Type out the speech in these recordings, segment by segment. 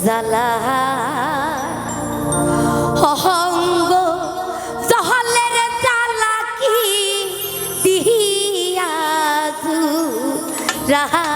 জালা অহঙ্গ জহলের জালা কি দিয়া রাহা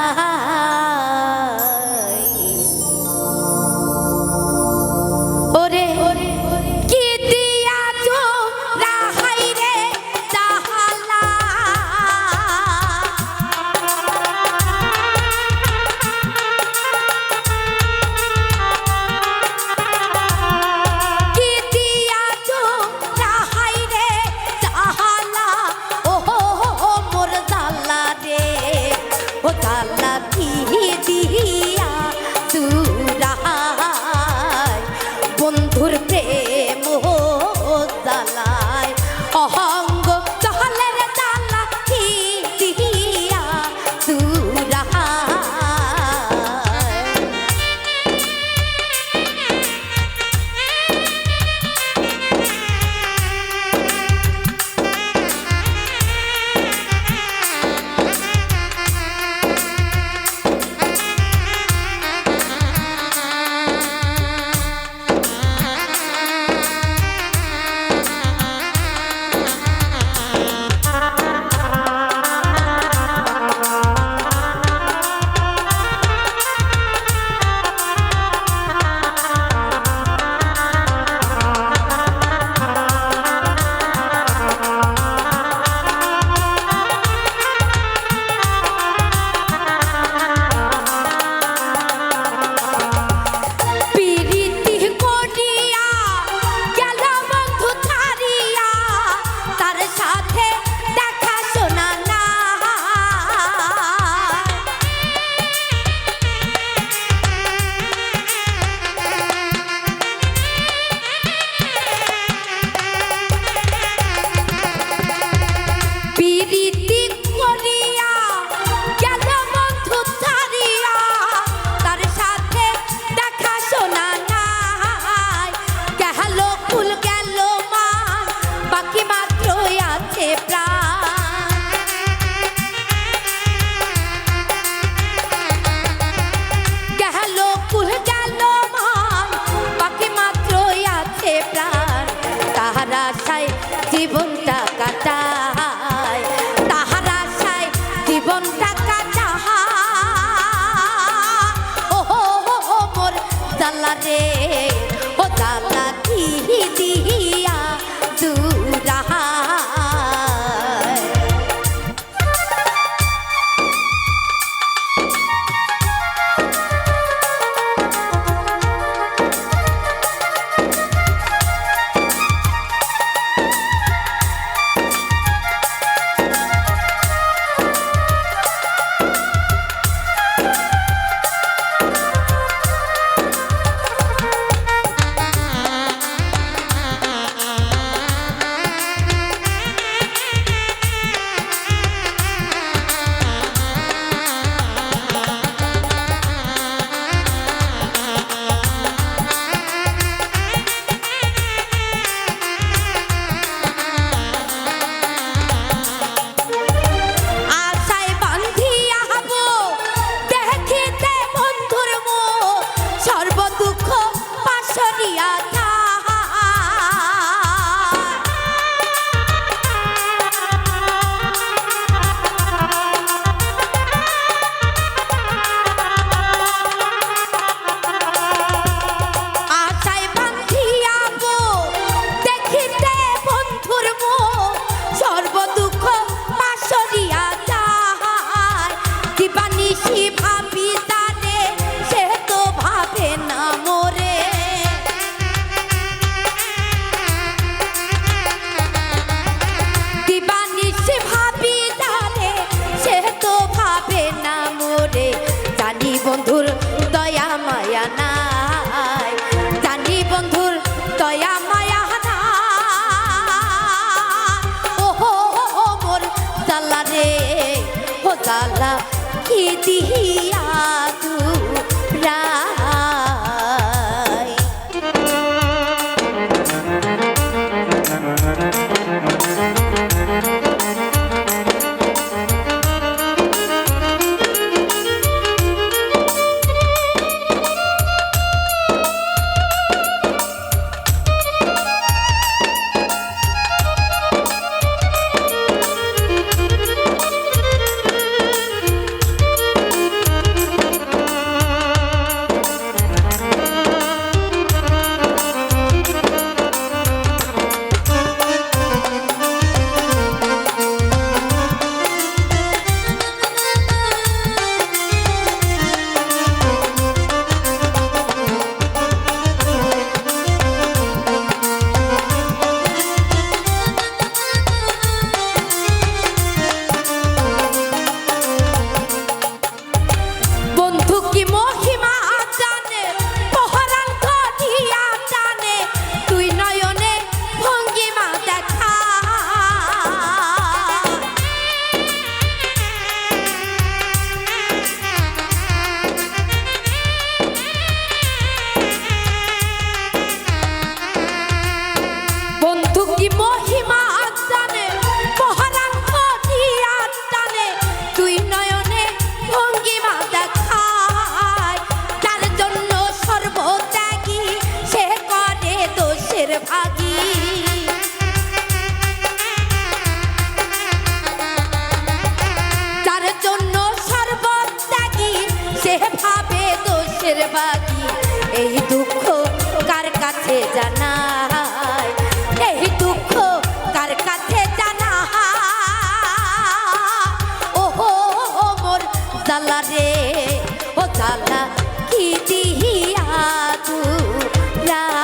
জীবনটা কাটায় তাহার আশায় জীবনটা কাটায় ও মোর জালা রে ও জালা কি দিয়া দুরাহা বন্ধুর দয়া মায়া নাই জানি বন্ধুর দয়া মায়া নাই ও মোর জালা রে ও জালা কি দিয়া দুরাই যে ভাবে দোষের বাকি এই দুঃখ কার কাছে জানাই, এই দুঃখ কার কাছে জানা। ওহো মোর জালা রে, ও জালা কি দিহিয়া তুরাই।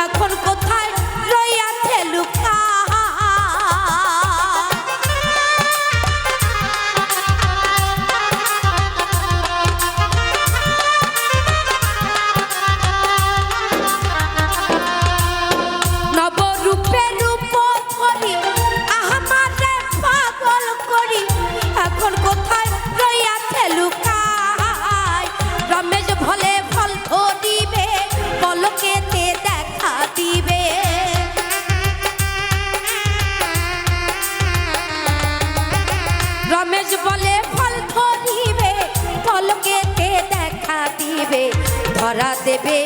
এখন কোথায় রইয়াছে লুকা, নবরূপে রূপ ধরি আমারে পাগল করি, এখন কোথায় রইয়াছে লুকায়। রমেশ ভলে ফল ধরিবে, পলকেতে দেখা দিবে, রমেশ বলে ফল ধরিবে, পলকেতে দেখা দিবে। ধরা দেবে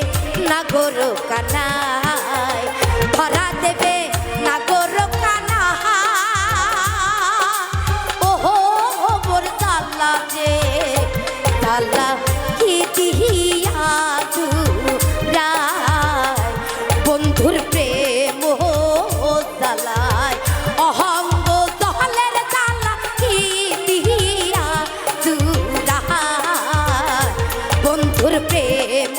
নাগর কানায়, ধরা দেবে নাগর কানায়। ওহো মোর জালা রে, জালা কি দিহিয়া তুরাই। বন্ধুর প্রেম জালায় অহঙ্গ জলের জালা কি দিহিয়া তুরাই। বন্ধুর প্রেম